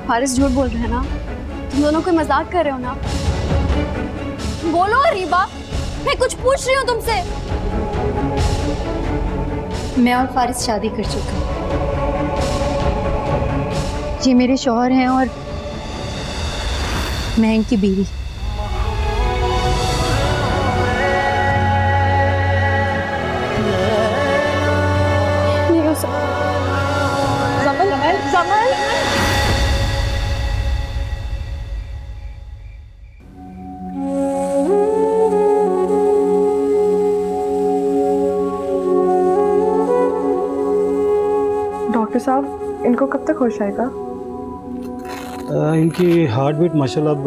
फारिस झूठ बोल रहे हैं ना? तुम दोनों कोई मजाक कर रहे हो ना? बोलो रीबा, मैं कुछ पूछ रही हूँ तुमसे। मैं और फारिस शादी कर चुके हैं। ये मेरे शौहर हैं और मैं इनकी बीवी। डॉक्टर साहब, इनको कब तक होश आएगा? इनकी हार्ट बीट माशाल्लाह अब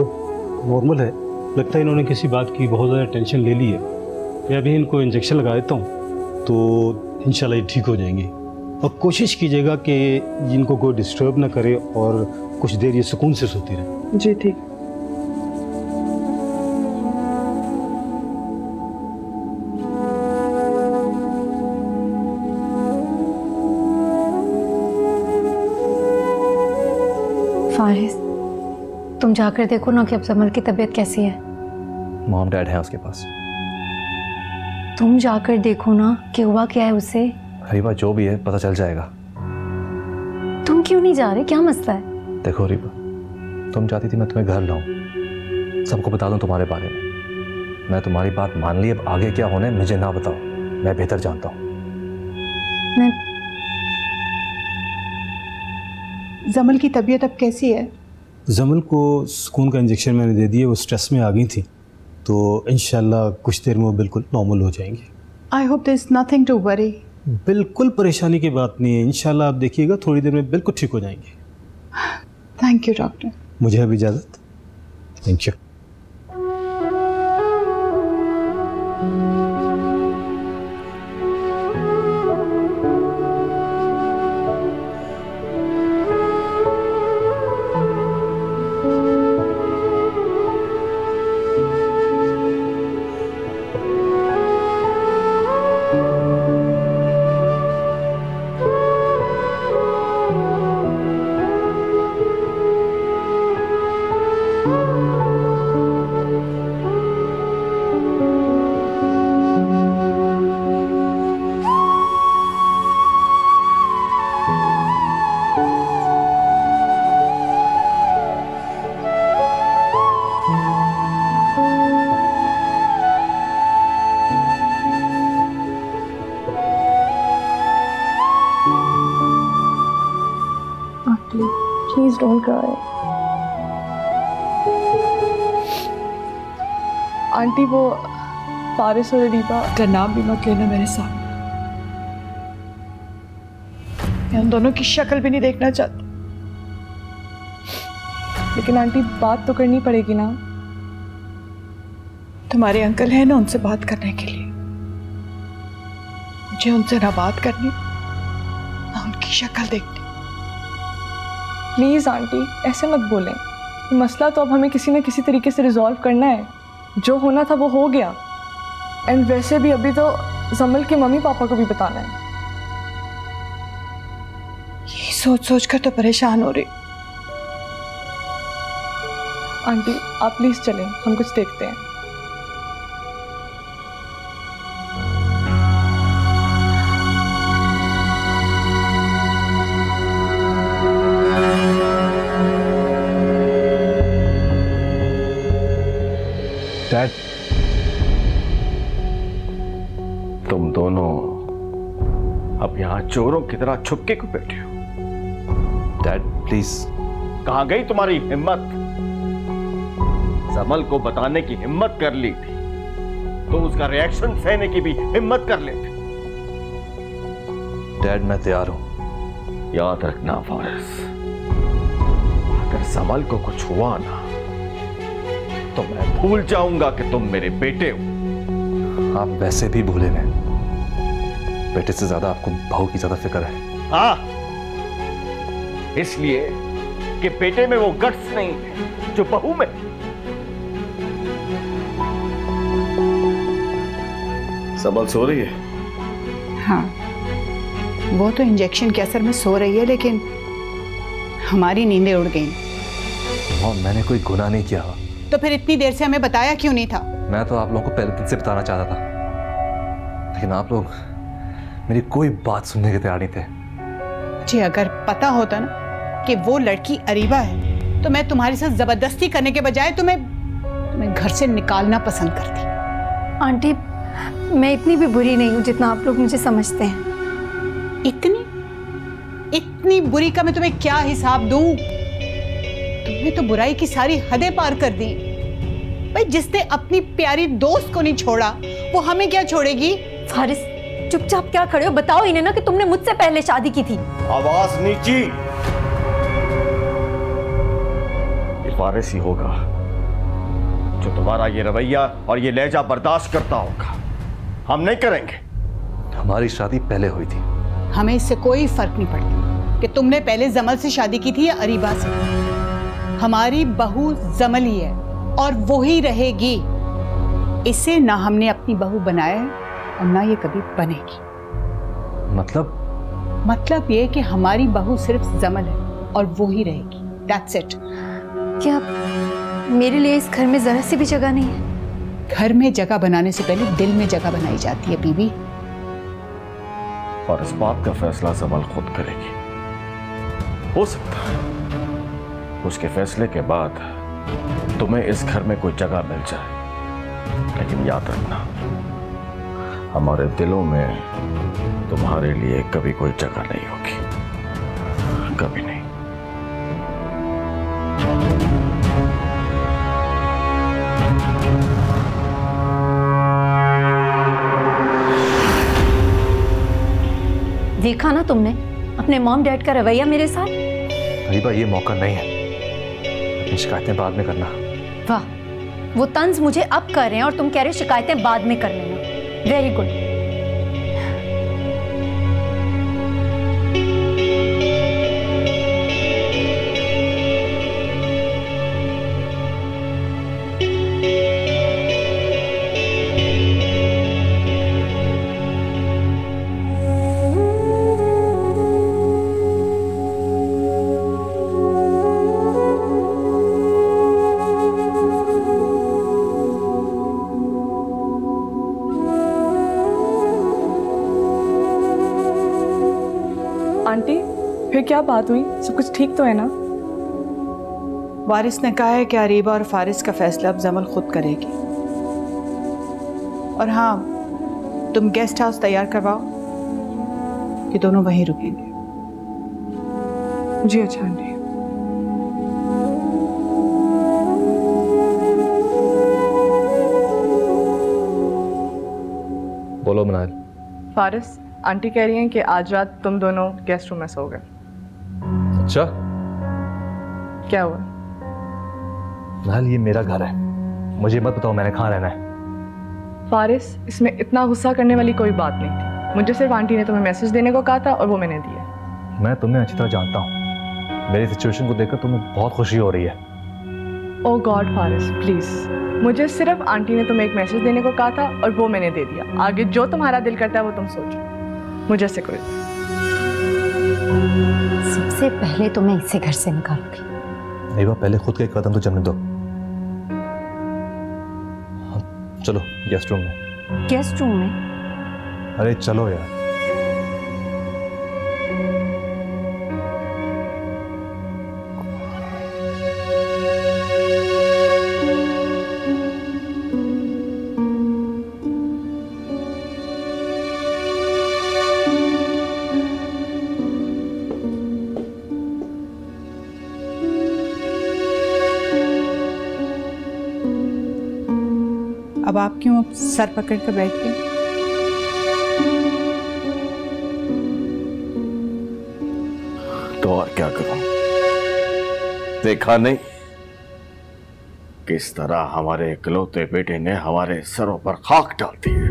नॉर्मल है। लगता है इन्होंने किसी बात की बहुत ज़्यादा टेंशन ले ली है। मैं अभी इनको इंजेक्शन लगा देता हूँ तो इंशाल्लाह ये ठीक हो जाएंगे। और कोशिश कीजिएगा कि इनको कोई डिस्टर्ब ना करे और कुछ देर ये सुकून से सोती रहे। जी ठीक। फारिस, तुम जाकर देखो ना कि अब जमल की तबीयत कैसी है। मॉम डैड है उसके पास। तुम जाकर देखो ना कि हुआ क्या है उसे। रीबा, जो भी है पता चल जाएगा। तुम क्यों नहीं जा रहे? क्या मसला है? देखो रीबा, तुम चाहती थी मैं तुम्हें घर लाऊं, सबको बता दूं तुम्हारे बारे में। मैं तुम्हारी बात मान ली, अब आगे क्या होने मुझे ना बताओ, मैं बेहतर जानता हूँ। जमल की तबीयत अब कैसी है? जमल को सुकून का इंजेक्शन मैंने दे दिया, वो स्ट्रेस में आ गई थी, तो इंशाल्लाह कुछ देर में वो बिल्कुल नॉर्मल हो जाएंगे। I hope there is nothing to worry. बिल्कुल परेशानी की बात नहीं है, इंशाल्लाह आप देखिएगा थोड़ी देर में बिल्कुल ठीक हो जाएंगे। Thank you doctor. मुझे अब इजाज़त। Thank you. Please don't cry. Aunty, वो फारिस और रीबा का नाम भी मत लेना मेरे सामने। मैं उन दोनों की शक्ल भी नहीं देखना चाहती। लेकिन आंटी, बात तो करनी पड़ेगी ना। तुम्हारे अंकल है ना उनसे बात करने के लिए। मुझे उनसे ना बात करनी ना उनकी शक्ल देखनी। प्लीज आंटी, ऐसे मत बोलें। मसला तो अब हमें किसी न किसी तरीके से रिजॉल्व करना है। जो होना था वो हो गया। एंड वैसे भी अभी तो जमल के मम्मी पापा को भी बताना है। ये सोच सोच कर तो परेशान हो रही। आंटी, आप प्लीज चलें, हम कुछ देखते हैं। डैड, तुम दोनों अब यहां चोरों की तरह छुपके क्यों बैठे हो? Dad please. कहां गई तुम्हारी हिम्मत? जमल को बताने की हिम्मत कर ली थी तो उसका रिएक्शन सहने की भी हिम्मत कर लेते। डैड, मैं तैयार हूं। याद रखना फारिस, अगर जमल को कुछ हुआ ना तो मैं भूल जाऊंगा कि तुम मेरे बेटे हो। आप वैसे भी भूले हैं। बेटे से ज्यादा आपको बहू की ज्यादा फिक्र है। हाँ, इसलिए कि बेटे में वो गट्स नहीं है जो बहू में। जमल सो रही है? हाँ, वो तो इंजेक्शन के असर में सो रही है, लेकिन हमारी नींदें उड़ गई। और मैंने कोई गुनाह नहीं किया। तो फिर इतनी देर से हमें बताया क्यों नहीं था? मैं तो आप लोगों को पहले दिन से बताना चाहता था, लेकिन आप लोग मेरी कोई बात सुनने के तैयार नहीं थे। जी अगर पता होता ना कि वो लड़की अरीबा है तो मैं तुम्हारे साथ जबरदस्ती करने के बजाय तुम्हें घर से निकालना पसंद करती। आंटी, मैं इतनी भी बुरी नहीं हूँ जितना आप लोग मुझे समझते हैं। इतनी बुरी का मैं तुम्हें क्या हिसाब दूं? तुमने तो बुराई की सारी हदें पार कर दी। भाई जिसने अपनी प्यारी दोस्त को नहीं छोड़ा वो हमें क्या छोड़ेगी? फारिस, चुपचाप क्या खड़े हो? बताओ इन्हें ना कि तुमने मुझसे पहले शादी की थी। आवाज नीची। ये फारिस ही होगा जो तुम्हारा ये रवैया और ये लहजा बर्दाश्त करता होगा। हम नहीं करेंगे। हमारी शादी पहले हुई थी। हमें इससे कोई फर्क नहीं पड़ता कि तुमने पहले जमल से शादी की थी या अरीबा से। हमारी बहू जमल ही है और वो ही रहेगी। इसे ना हमने अपनी बहू बनाया है और ना ये कभी बनेगी। मतलब ये कि हमारी बहू सिर्फ जमल है और वो ही रहेगी। That's it। क्या मेरे लिए इस घर में जरा सी भी जगह नहीं है? घर में जगह बनाने से पहले दिल में जगह बनाई जाती है बीबी। और इस बात का फैसला जमल खुद करेगी। हो सकता है उसके फैसले के बाद तुम्हें इस घर में कोई जगह मिल जाए, लेकिन याद रखना हमारे दिलों में तुम्हारे लिए कभी कोई जगह नहीं होगी, कभी नहीं। देखा ना तुमने अपने मॉम डैड का रवैया मेरे साथ? अरीबा, ये मौका नहीं है, अपनी शिकायतें बाद में करना। वाह, वो तंज मुझे अब कर रहे हैं और तुम कह रहे हो शिकायतें बाद में कर लेना। Very good. आंटी, फिर क्या बात हुई? सब कुछ ठीक तो है ना? वारिस ने कहा है कि अरीबा और फारिस का फैसला अब जमल खुद करेगी। और हाँ, तुम गेस्ट हाउस तैयार करवाओ कि दोनों वहीं रुकेंगे। जी अच्छा आंटी। बोलो मनाल। फारिस, आंटी कह रही हैं कि आज रात तुम दोनों गेस्ट रूम में सोओगे। अच्छा, क्या हुआ? मनाल, ये मेरा घर है, मुझे मत बताओ मैंने कहाँ रहना है। फारिस, इसमें इतना गुस्सा करने वाली कोई बात नहीं थी। मुझे सिर्फ आंटी ने तुम्हें मैसेज देने को कहा था और वो मैंने दिया। मैं तुम्हें अच्छी तरह जानता हूँ, मेरी सिचुएशन को देखकर तुम्हें बहुत खुशी हो रही है। ओह गॉड फारिस, प्लीज, मुझे सिर्फ आंटी ने तुम्हें एक मैसेज देने को कहा था और वो मैंने दे दिया। आगे जो तुम्हारा दिल करता है वो तुम सोचो, मुझे से कोई। सबसे पहले तो मैं इसे घर से निकालूंगी। नहीं, पहले खुद का एक कदम तो जमने दो। चलो गेस्ट रूम में। गेस्ट रूम में? अरे चलो यार। अब आप क्यों सर पकड़ कर बैठ गए? तो और क्या करूं? देखा नहीं किस तरह हमारे इकलौते बेटे ने हमारे सरों पर खाक डाल दी है।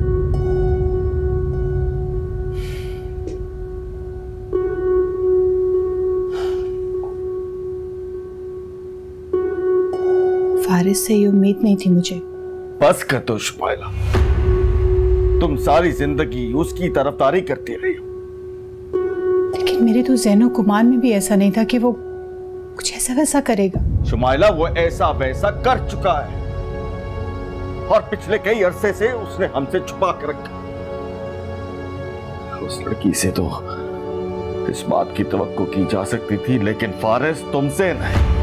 फारिस से ये उम्मीद नहीं थी मुझे। बस कर दो शुपाइला, तुम सारी जिंदगी उसकी तरफदारी करती रही हो। लेकिन मेरे तो ज़हनो गुमान में भी ऐसा नहीं था कि वो कुछ ऐसा वैसा करेगा। शुमाइला वो ऐसा वैसा कर चुका है और पिछले कई अरसे से उसने हमसे छुपा कर रखा। उस लड़की से तो इस बात की तवक्को की जा सकती थी, लेकिन फारिस तुमसे नहीं।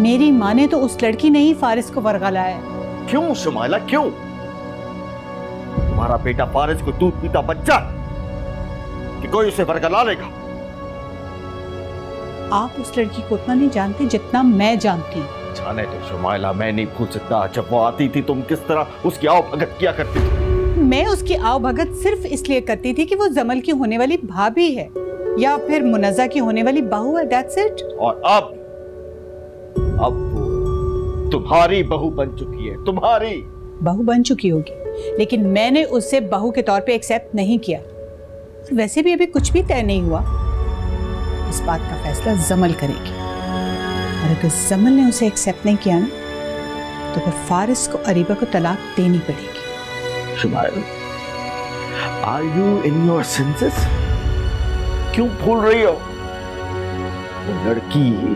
मेरी माँ ने तो उस लड़की ने ही फारिस को वर्गलाया है। क्यों शुमाइला, क्यों? तुम्हारा बेटा फारिस को दूध पीता बच्चा कि कोई उसे वर्गला लेगा? आप उस लड़की को उतना नहीं जानते जितना मैं जानती हूँ। जाने तो शुमाइला, मैं नहीं भूल सकता जब वो आती थी तुम किस तरह उसकी आओ भगत किया करती थी। मैं उसकी आओ भगत सिर्फ इसलिए करती थी कि वो जमल की होने वाली भाभी है या फिर मुनज़्ज़ा की होने वाली बहू है, दैट्स इट। और अब वो तुम्हारी बहू बन चुकी है, तुम्हारी बहू बन चुकी होगी, लेकिन मैंने उसे बहू के तौर पे एक्सेप्ट नहीं किया। वैसे भी अभी कुछ भी तय नहीं हुआ, इस बात का फैसला जमल करेगी। और अगर जमल ने उसे एक्सेप्ट नहीं किया ना, तो फिर फारिस को अरीबा को तलाक देनी पड़ेगी। Shumaila, are you in your senses? क्यों भूल रही हो? वो लड़की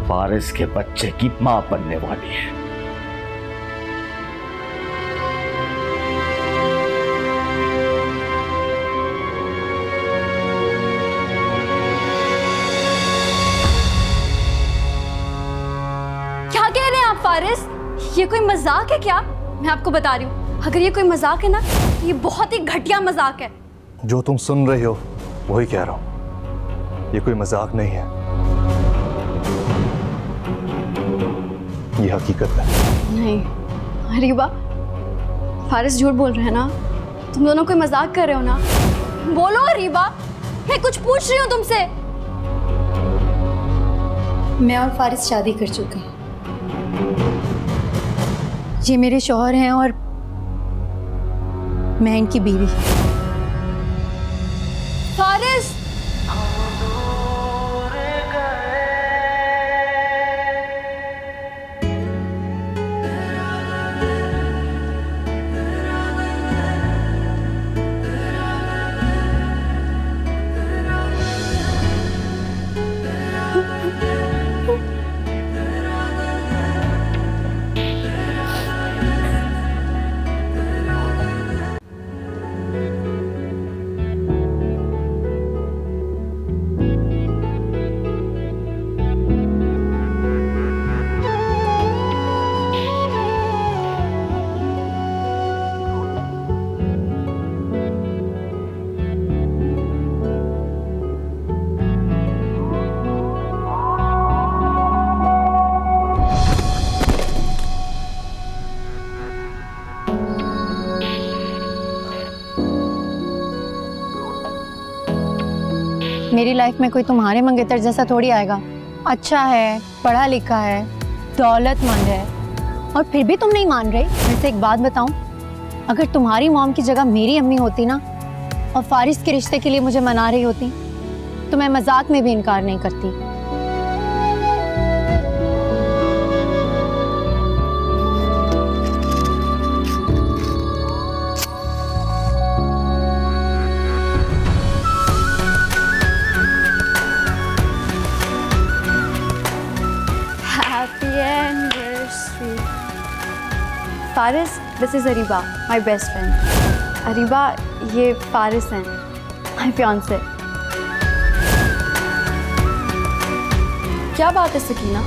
फारिस के बच्चे की मां बनने वाली है। क्या कह रहे हैं आप फारिस? ये कोई मजाक है क्या? मैं आपको बता रही हूँ, अगर ये कोई मजाक है ना तो ये बहुत ही घटिया मजाक है। जो तुम सुन रही हो वही कह रहा हूं, ये कोई मजाक नहीं है, ये हकीकत है। नहीं अरीबा, फारिस झूठ बोल रहे हैं ना? तुम दोनों कोई मजाक कर रहे हो ना? बोलो अरीबा, मैं कुछ पूछ रही हूँ तुमसे। मैं और फारिस शादी कर चुके हैं। ये मेरे शौहर हैं और मैं इनकी बीवी। फारिस, मेरी लाइफ में कोई तुम्हारे मंगेतर जैसा थोड़ी आएगा। अच्छा है, पढ़ा लिखा है, दौलतमंद है, और फिर भी तुम नहीं मान रहे। वैसे एक बात बताऊं, अगर तुम्हारी मॉम की जगह मेरी अम्मी होती ना और फारिस के रिश्ते के लिए मुझे मना रही होती तो मैं मजाक में भी इनकार नहीं करती। Faris, this is Areeba, my best friend. Areeba, ये फारिस हैं, माय फियांसे। क्या बात है सकीना?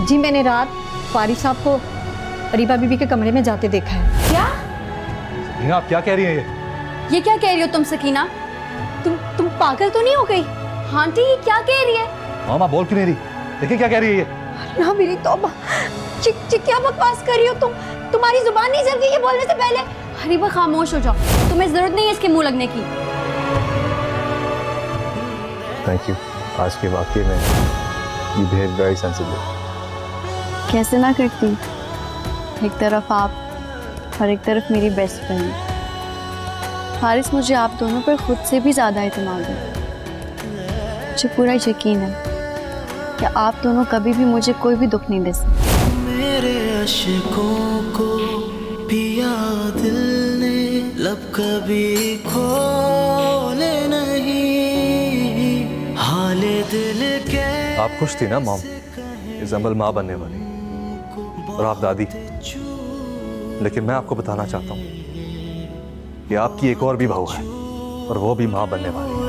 जी मैंने रात फारिस साहब को अरीबा बीबी के कमरे में जाते देखा है। क्या? सकीना, आप क्या कह रही हैं? ये क्या कह रही हो तुम सकीना? तुम पागल तो नहीं हो गई? आंटी ये क्या कह रही है? मामा बोल क्यों नहीं रही? देखिए क्या कह रही है ये। ना मेरी तौबा, क्या बकवास कर रही हो तुम? तुम्हारी जुबान नहीं जल गई ये बोलने से पहले? अरीबा खामोश हो जाओ, तुम्हें जरूरत नहीं है इसके मुंह लगने की। थैंक यू, आज के वाकये में यू बिहेव वेरी सेंसिबल। कैसे ना करती, एक तरफ आप और एक तरफ मेरी बेस्ट फ्रेंड। फारिस, मुझे आप दोनों पर खुद से भी ज़्यादा इत्मीनान है। मुझे पूरा यकीन है कि आप दोनों कभी भी मुझे कोई भी दुख नहीं दे सकते। मेरे अश्कों को पिया दिल ने, लब कभी खोले नहीं, आप खुश थी ना मॉम, ये जमल माँ बनने वाली और आप दादी। लेकिन मैं आपको बताना चाहता हूँ कि आपकी एक और भी बहू है और वो भी माँ बनने वाली है।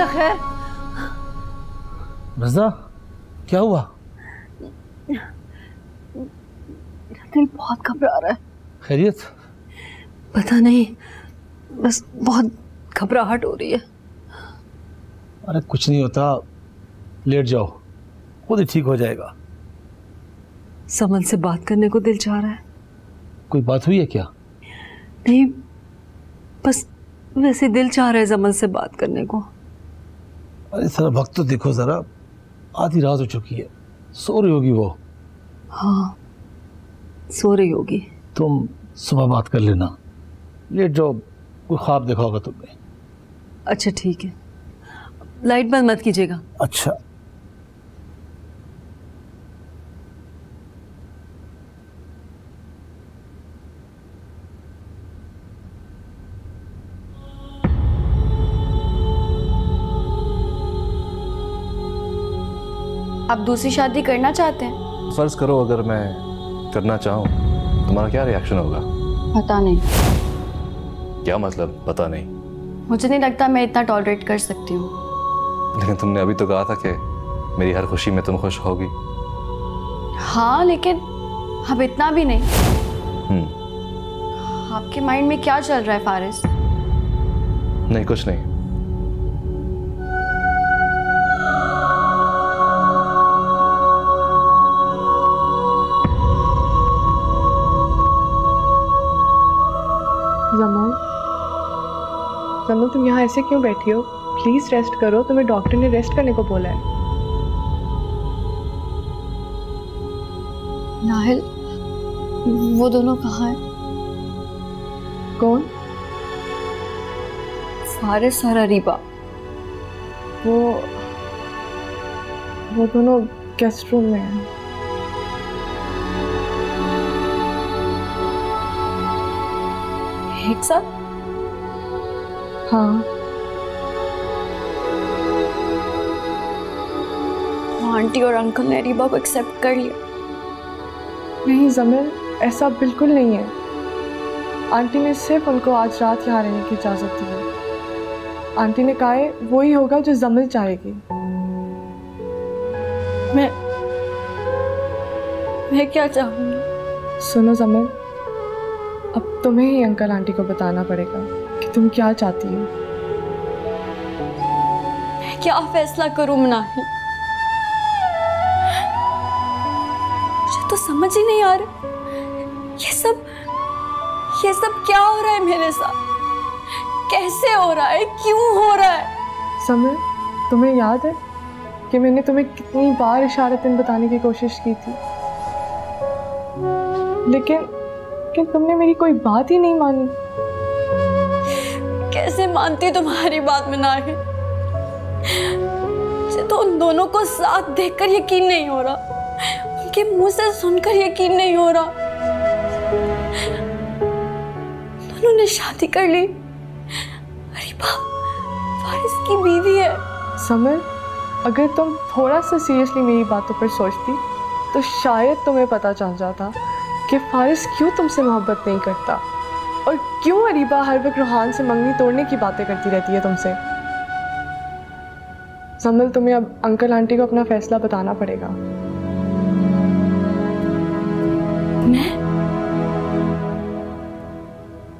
खैर रज़ा, क्या हुआ? दिल बहुत घबरा रहा है। खैरियत? पता नहीं, बस बहुत घबराहट हो रही है। अरे कुछ नहीं होता, लेट जाओ, खुद ही ठीक हो जाएगा। समन से बात करने को दिल चाह रहा है। कोई बात हुई है क्या? नहीं, बस वैसे दिल चाह रहा है समन से बात करने को। अरे सर वक्त तो देखो जरा, आधी रात हो चुकी है, सो रही होगी वो। हाँ सो रही होगी। तुम सुबह बात कर लेना, लेट जाओ, कोई ख्वाब देखा होगा तुमने। अच्छा ठीक है, लाइट बंद मत कीजिएगा। अच्छा। आप दूसरी शादी करना चाहते हैं? फर्ज करो अगर मैं करना चाहूँ, तुम्हारा क्या रिएक्शन होगा? पता नहीं। क्या मतलब पता नहीं? मुझे नहीं लगता मैं इतना टॉलरेट कर सकती हूँ। लेकिन तुमने अभी तो कहा था कि मेरी हर खुशी में तुम खुश होगी। हाँ लेकिन अब इतना भी नहीं। आपके माइंड में क्या चल रहा है फारिस? नहीं कुछ नहीं। जमल तुम यहाँ ऐसे क्यों बैठी हो? प्लीज रेस्ट करो, तुम्हें डॉक्टर ने रेस्ट करने को बोला है। नाहिल, वो दोनों कहाँ हैं? कौन? फारिस और अरीबा। वो दोनों गेस्ट रूम में हैं। एक साथ? हाँ। आंटी और अंकल ने अरीबा को एक्सेप्ट कर लिया। नहीं जमील, ऐसा बिल्कुल नहीं है। आंटी ने सिर्फ उनको आज रात यहाँ रहने की इजाज़त दी है। आंटी ने कहा है वही होगा जो जमील चाहेगी। मैं क्या चाहूँगी? सुनो जमील, अब तुम्हें ही अंकल आंटी को बताना पड़ेगा कि तुम क्या चाहती हो। मैं क्या फैसला करूं मनाही? मुझे तो समझ ही नहीं आ रहा ये सब क्या हो रहा है मेरे साथ? कैसे हो रहा है? क्यों हो रहा है? जमील, तुम्हें याद है कि मैंने तुम्हें कितनी बार इशारतन बताने की कोशिश की थी, लेकिन तुमने मेरी कोई बात ही नहीं मानी। कैसे मानती तुम्हारी बात में नाहिल? मुझे तो उन दोनों को साथ देखकर यकीन नहीं हो रहा, उनके मुंह से सुनकर यकीन नहीं हो रहा। दोनों ने शादी कर ली। अरीबा फारिस की बीवी है। समर, अगर तुम थोड़ा सा सीरियसली मेरी बातों पर सोचती तो शायद तुम्हें पता चल जाता कि फारिस क्यों तुमसे मोहब्बत नहीं करता और क्यों अरीबा हर वक्त रूहान से मंगनी तोड़ने की बातें करती रहती है तुमसे। जमील, तुम्हें अब अंकल आंटी को अपना फैसला बताना पड़ेगा।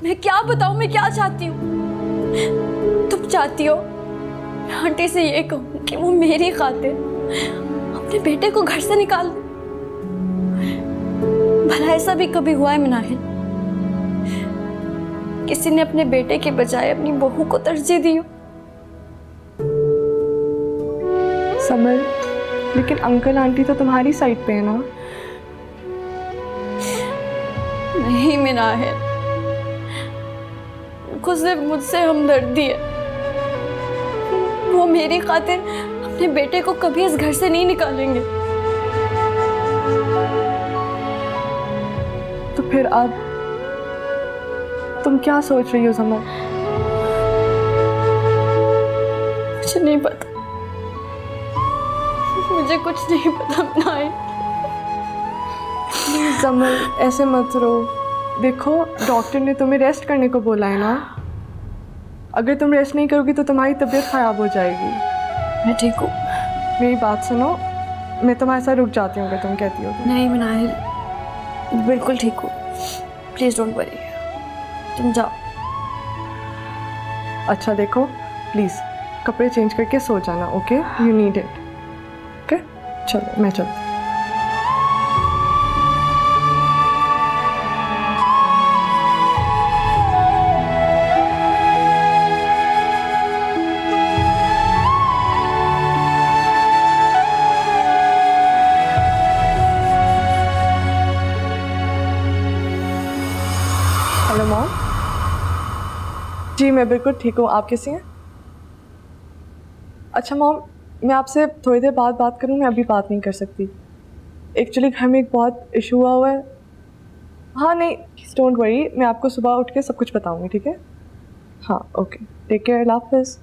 मैं क्या बताऊं? मैं क्या चाहती हूँ? तुम चाहती हो मैं आंटी से ये कहूँ कि वो मेरी खातिर अपने बेटे को घर से निकाल दे? भला ऐसा भी कभी हुआ है मनाहिल? किसी ने अपने बेटे के बजाय अपनी बहू को तरजीह दी हो? समर, लेकिन अंकल आंटी तो तुम्हारी साइड पे है ना। नहीं मिनाहिल, उनको सिर्फ मुझसे हमदर्दी है। वो मेरी खातिर अपने बेटे को कभी इस घर से नहीं निकालेंगे। तो फिर अब तुम क्या सोच रही हो समर? मुझे नहीं पता, मुझे कुछ नहीं पता मिनाहिल। प्लीज समर, ऐसे मत रो। देखो, डॉक्टर ने तुम्हें रेस्ट करने को बोला है ना। अगर तुम रेस्ट नहीं करोगी तो तुम्हारी तबीयत खराब हो जाएगी। मैं ठीक हूँ। मेरी बात सुनो, मैं तुम्हारे साथ रुक जाती हूँ अगर तुम कहती हो तो। नहीं मिनाहिल, बिल्कुल ठीक हूँ। प्लीज डोंट वरी, तुम जाओ। अच्छा देखो, प्लीज कपड़े चेंज करके सो जाना। Okay, you need it. Okay, चलो मैं चलती हूँ। Hello mom. जी मैं बिल्कुल ठीक हूँ, आप कैसी हैं? अच्छा मॉम, मैं आपसे थोड़ी देर बाद बात करूँ? मैं अभी बात नहीं कर सकती। एक्चुअली घर में एक बहुत इशू हुआ है। हाँ नहीं, डोंट वरी, मैं आपको सुबह उठ के सब कुछ बताऊँगी, ठीक है? हाँ ओके, टेक केयर, अल्लाह हाफ़िज़।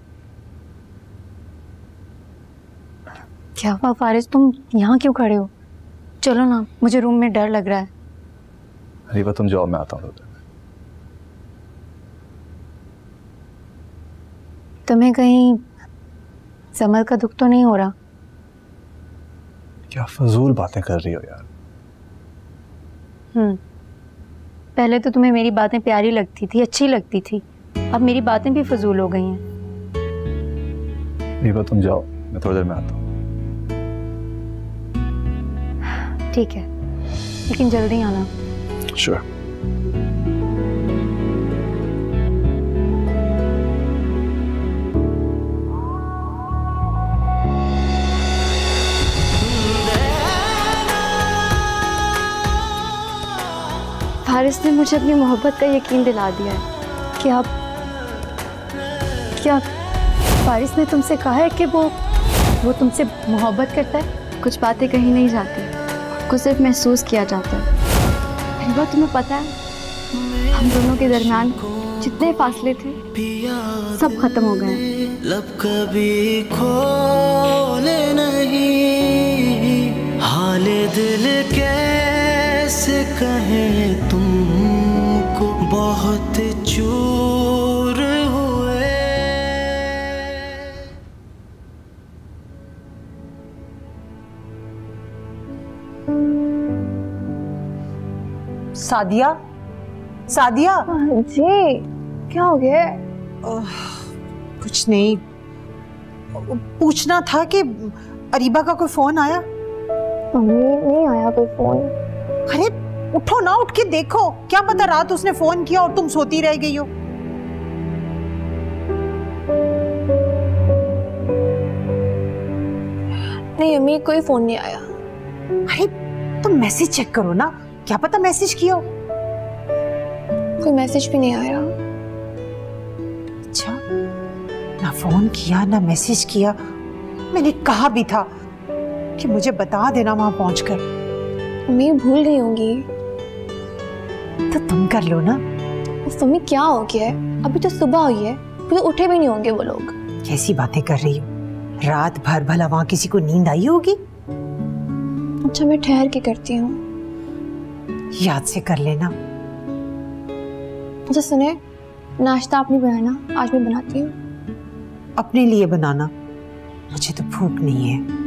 क्या हुआ फारिस, तुम यहाँ क्यों खड़े हो? चलो ना, मुझे रूम में डर लग रहा है। अरीबा तुम जाओ, मैं आता हूँ। तुम्हें कहीं जमल का दुख तो नहीं हो रहा? क्या फजूल बातें कर रही हो यार। पहले तो तुम्हें मेरी बातें प्यारी लगती थी, अच्छी लगती थी, अब मेरी बातें भी फजूल हो गई हैं। अरीबा तुम जाओ, मैं थोड़ी देर में आता हूँ। ठीक है, लेकिन जल्दी आना। श्योर। फारिस ने मुझे अपनी मोहब्बत का यकीन दिला दिया है। क्या फारिस ने तुमसे कहा है कि वो तुमसे मोहब्बत करता है? कुछ बातें कहीं नहीं जाती, कुछ सिर्फ महसूस किया जाता है। अरीबा तुम्हें पता है, हम दोनों के दरमियान जितने फासले थे सब खत्म हो गए। लब कभी खोले नहीं, हाले दिल कैसे कहें तुमको, बहुत चूर हुए। सादिया, सादिया। जी क्या हो गया? कुछ नहीं, पूछना था कि अरीबा का कोई फोन आया? नहीं आया कोई फोन। अरे उठो ना, उठ के देखो, क्या पता रात उसने फोन किया और तुम सोती रह गई हो। नहीं अम्मी, कोई फोन नहीं आया। अरे तुम मैसेज चेक करो ना, क्या पता मैसेज किया हो। कोई मैसेज भी नहीं आया। अच्छा, ना फोन किया ना मैसेज किया। मैंने कहा भी था कि मुझे बता देना वहां पहुंचकर। अम्मी भूल गई होंगी। तो तुम कर लो ना। मम्मी क्या हो गया है? अभी तो सुबह हुई है, अभी तो उठे भी नहीं होंगे वो लोग। कैसी बातें कर रही हो? रात भर भला वहां किसी को नींद आई होगी? अच्छा मैं ठहर के करती हूँ। याद से कर लेना। अच्छा सुने, नाश्ता आप नहीं बनाना, आज मैं बनाती हूँ। अपने लिए बनाना, मुझे तो भूख नहीं है।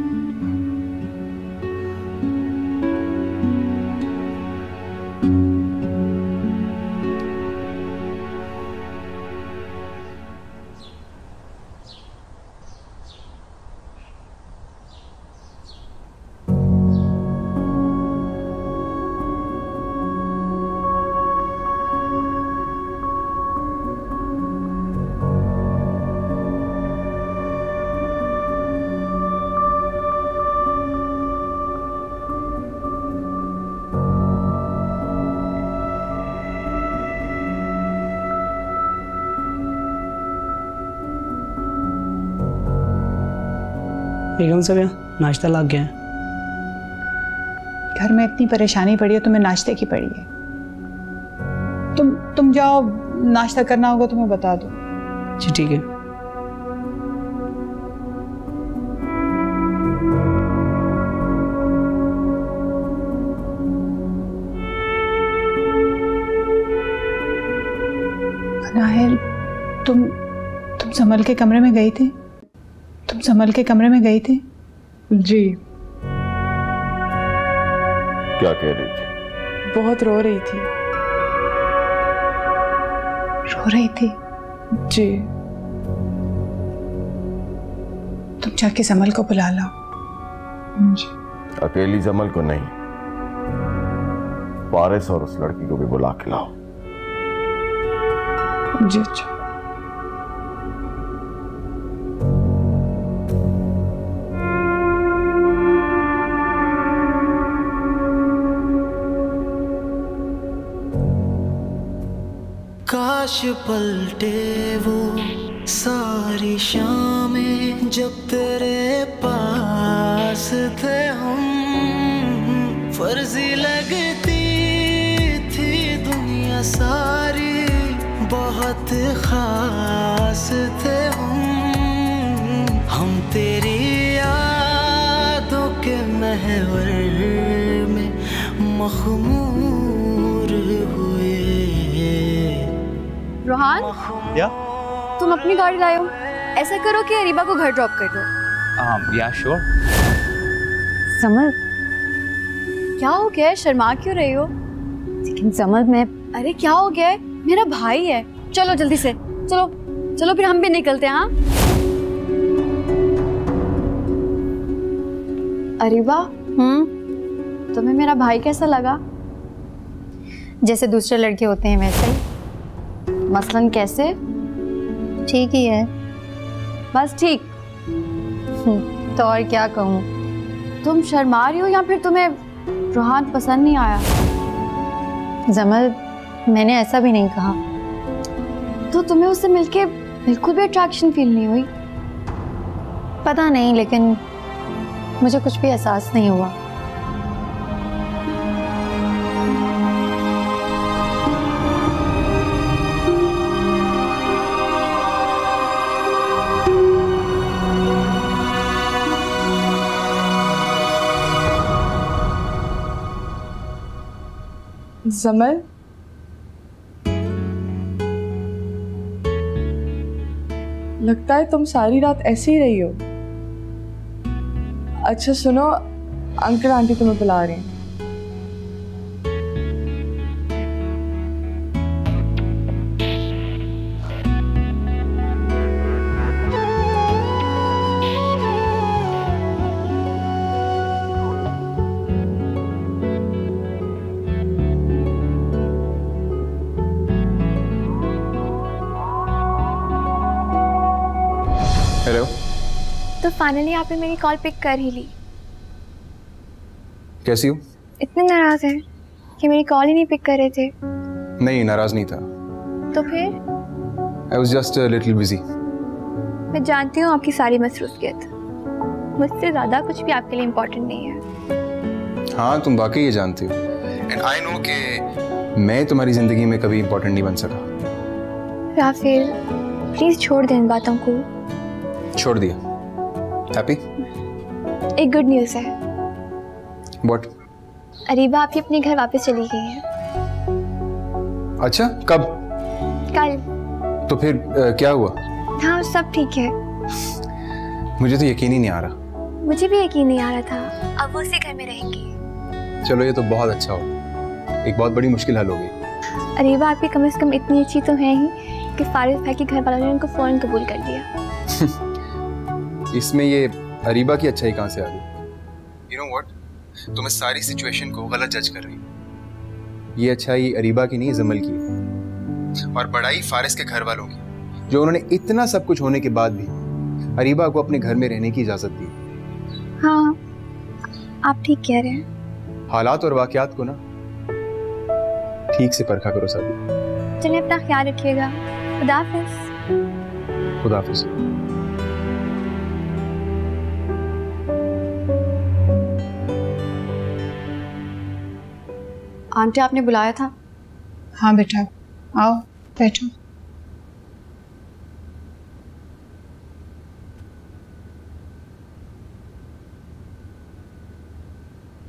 बेगम साहब यहाँ नाश्ता ला गया है। घर में इतनी परेशानी पड़ी है, तुम्हें नाश्ते की पड़ी है। तुम जाओ, नाश्ता करना होगा तुम्हें बता दो। जी ठीक है। नाहिल, तुम समल के कमरे में गई थी? तुम समल के कमरे में गई थी? जी। क्या कह रही थी? बहुत रो रही थी। रो रही थी? जी। तुम जाके समल को बुला लाओ। जी। अकेली जमल को नहीं, फारिस और उस लड़की को भी बुला के लाओ। जी अच्छा। काश पलटे वो सारी शामें जब तेरे पास थे हम, फर्जी लगती थी दुनिया सारी, बहुत खास थे हम तेरी यादों के महवर में मखमूर हुए। रोहान, या? तुम अपनी गाड़ी लाए हो, ऐसा करो कि अरीबा को घर ड्रॉप कर दो। या श्योर। समल, क्या हो गया है? शर्मा क्यों रही हो? लेकिन समल मैं, अरे क्या हो गया है? मेरा भाई है। चलो जल्दी से, चलो चलो फिर हम भी निकलते हैं। हाँ अरीबा, तुम्हें मेरा भाई कैसा लगा? जैसे दूसरे लड़के होते हैं वैसे ही। मसलन कैसे? ठीक ही है। बस ठीक? तो और क्या कहूँ? तुम शर्मा रही हो या फिर तुम्हें रोहान पसंद नहीं आया? जमल, मैंने ऐसा भी नहीं कहा। तो तुम्हें उससे मिलके बिल्कुल भी अट्रैक्शन फील नहीं हुई? पता नहीं, लेकिन मुझे कुछ भी एहसास नहीं हुआ। जमल, लगता है तुम सारी रात ऐसे ही रही हो। अच्छा सुनो, अंकल आंटी तुम्हें बुला रहे हैं। हेलो। तो फाइनली आपने मेरी कॉल पिक कर ही ली। कैसी हो? इतने नाराज हैं कि मेरी कॉल ही नहीं पिक कर रहे थे। नहीं, नाराज नहीं था। तो फिर? I was just a little busy. मैं जानती हूँ आपकी सारी मसरूफियत, मुझसे ज़्यादा कुछ भी आपके लिए इम्पोर्टेंट नहीं है। हाँ, तुम वाकई ये जानती हो। एंड आई नो कि मैं तुम्हारी ज़िंदगी में कभी इम्पोर्टेंट नहीं बन सका। राफेल, प्लीज़ छोड़ दें इन बातों को। छोड़ दिया। हैप्पी? एक गुड न्यूज़ है। व्हाट? अरीबा आपकी अपने घर वापस चली गई है। अच्छा, कब? कल। तो फिर क्या हुआ? हाँ, सब ठीक है। मुझे तो यकीन ही नहीं आ रहा। मुझे भी यकीन नहीं आ रहा था। अब वो उसी घर में रहेंगी। चलो, ये तो बहुत अच्छा हो। एक बहुत बड़ी मुश्किल हल हो गई। अरीबा आपकी कम से कम इतनी अच्छी तो है ही कि फारिस भाई के घर वालों ने उनको फ़ौरन कबूल कर लिया। इसमें ये अरीबा की अच्छाई कहाँ से आ गई? यू नो व्हाट, तुम इस सारी सिचुएशन को गलत जज कर रही हो। ये अच्छाई अरीबा की नहीं, जमल की है। और बड़ाई फारिस के घर वालों की, जो उन्होंने इतना सब कुछ होने के बाद भी अरीबा को अपने घर में रहने की इजाजत दी। हाँ, आप ठीक कह रहे हैं। हालात और वाकयात को ना ठीक से परखा करो साथी। चलिए, अपना ख्याल रखिएगा। खुदा हाफिज़। खुदा हाफिज़। आंटी आपने बुलाया था? हाँ बेटा, आओ बैठो।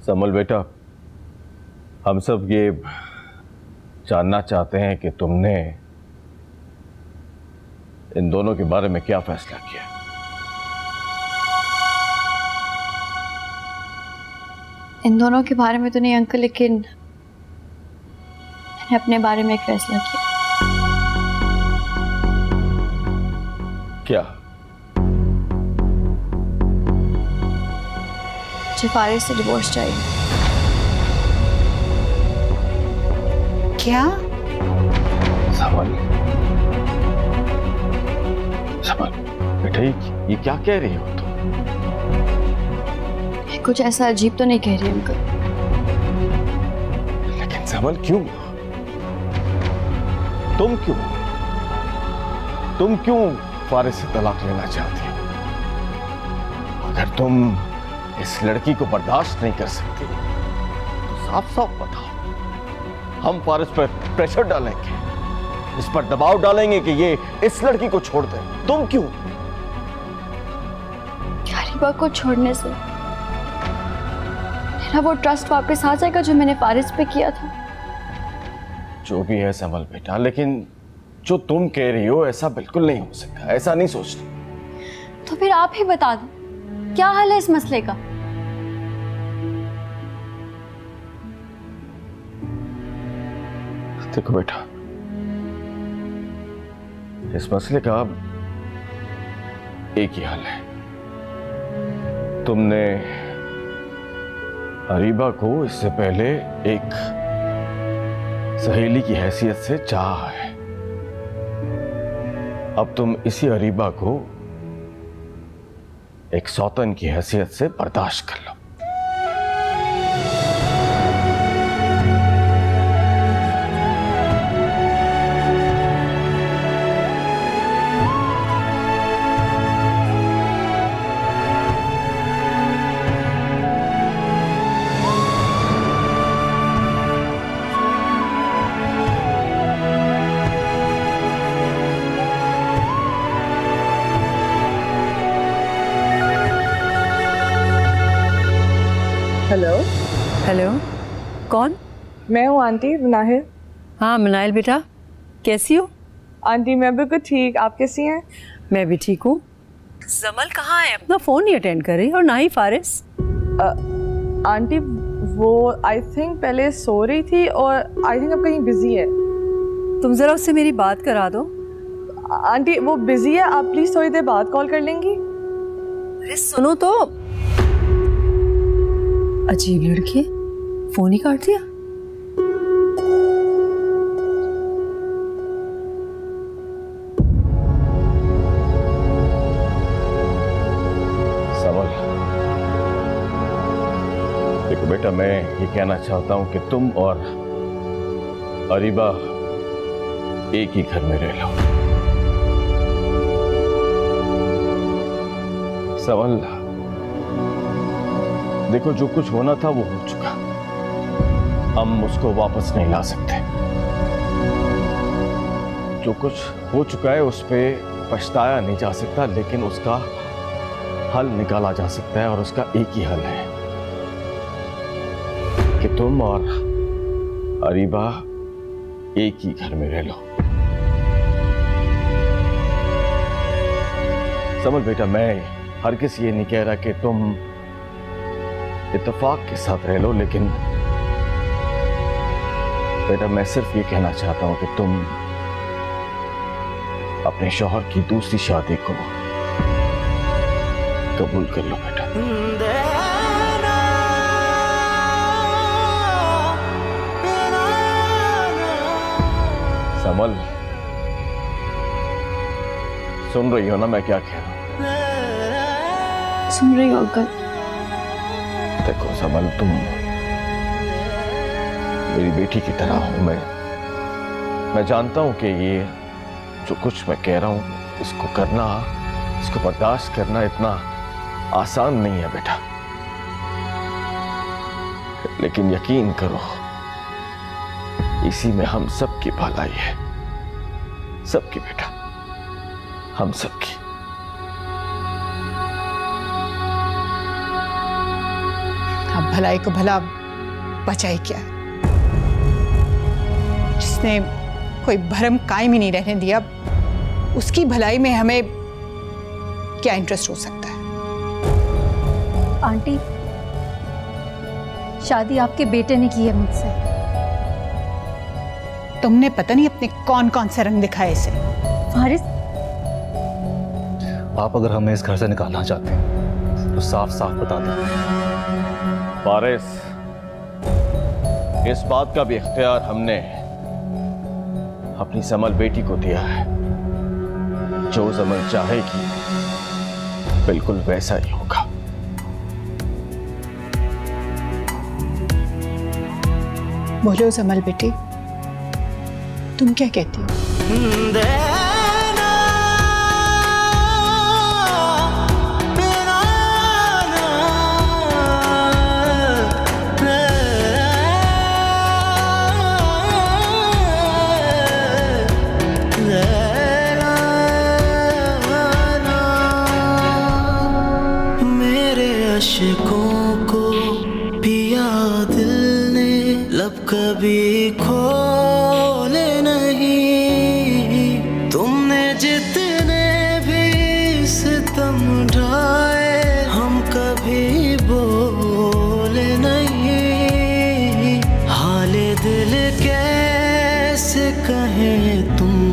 समल बेटा, हम सब ये जानना चाहते हैं कि तुमने इन दोनों के बारे में क्या फैसला किया। इन दोनों के बारे में तो नहीं अंकल, लेकिन मैंने अपने बारे में एक फैसला किया। क्या? मुझे फारिस से डिवोर्स चाहिए। क्या? समल बेटा, ये क्या कह रही हो तुम? कुछ ऐसा अजीब तो नहीं कह रही अंकल। लेकिन समल क्यों? तुम क्यों फारिस से तलाक लेना चाहती हो? अगर तुम इस लड़की को बर्दाश्त नहीं कर सकती तो साफ साफ बताओ। हम फारिस पर प्रेशर डालेंगे, इस पर दबाव डालेंगे कि ये इस लड़की को छोड़ दे। तुम क्यों? अरीबा को छोड़ने से मेरा वो ट्रस्ट वापस आ जाएगा जो मैंने फारिस पे किया था। जो भी है समल बेटा, लेकिन जो तुम कह रही हो ऐसा बिल्कुल नहीं हो सकता। ऐसा नहीं सोचती। तो फिर आप ही बता दो, क्या हल है इस मसले का? देखो बेटा, इस मसले का अब एक ही हल है। तुमने अरीबा को इससे पहले एक सहेली की हैसियत से चाहा है। अब तुम इसी अरीबा को एक सौतन की हैसियत से बर्दाश्त कर लो। हेलो। हेलो, कौन? मैं हूँ आंटी, मुनाहिर। हाँ मुनाहिर बेटा, कैसी हो? आंटी मैं बिल्कुल ठीक, आप कैसी हैं? मैं भी ठीक हूँ। जमल कहाँ है? अपना फ़ोन नहीं अटेंड कर रही, और ना ही फारिस। आंटी वो आई थिंक पहले सो रही थी और आई थिंक अब कहीं बिजी है। तुम ज़रा उससे मेरी बात करा दो। आंटी वो बिजी है, आप प्लीज़ थोड़ी देर बाद कॉल कर लेंगी? अरे सुनो तो, अजीब लड़की, फोन ही काट दिया। समल, देखो बेटा, मैं ये कहना चाहता हूं कि तुम और अरीबा एक ही घर में रह लो। समल, देखो जो कुछ होना था वो हो चुका, हम उसको वापस नहीं ला सकते। जो कुछ हो चुका है उस पे पछताया नहीं जा सकता, लेकिन उसका हल निकाला जा सकता है, और उसका एक ही हल है कि तुम और अरीबा एक ही घर में रह लो। समझ बेटा, मैं हर किसी ये नहीं कह रहा कि तुम इत्तेफाक के साथ रह लो, लेकिन बेटा मैं सिर्फ ये कहना चाहता हूं कि तुम अपने शौहर की दूसरी शादी को कबूल कर लो बेटा। समल, सुन रही हो ना मैं क्या कह रहा हूं? सुन रही हो अंकल। देखो समल, तुम मेरी बेटी की तरह हो। मैं जानता हूं कि ये जो कुछ मैं कह रहा हूं इसको करना, इसको बर्दाश्त करना इतना आसान नहीं है बेटा, लेकिन यकीन करो इसी में हम सबकी भलाई है, सबकी बेटा, हम सबकी। अब भलाई को भला बचाई क्या, जिसने कोई भरम कायम ही नहीं रहने दिया, उसकी भलाई में हमें क्या इंटरेस्ट हो सकता है? आंटी, शादी आपके बेटे ने की है मुझसे। तुमने पता नहीं अपने कौन कौन से रंग दिखाए इसे। फारिस, आप अगर हमें इस घर से निकालना चाहते हैं तो साफ साफ बता दें। फारिस, इस बात का भी इख्तियार हमने अपनी जमल बेटी को दिया है। जो जमल चाहेगी बिल्कुल वैसा ही होगा। बोलो जमल बेटी, तुम क्या कहती हो? अशकों को पिया दिल ने, लब कभी खोले नहीं। तुमने जितने भी सितम ढाए, हम कभी बोले नहीं। हाले दिल कैसे कहें तुम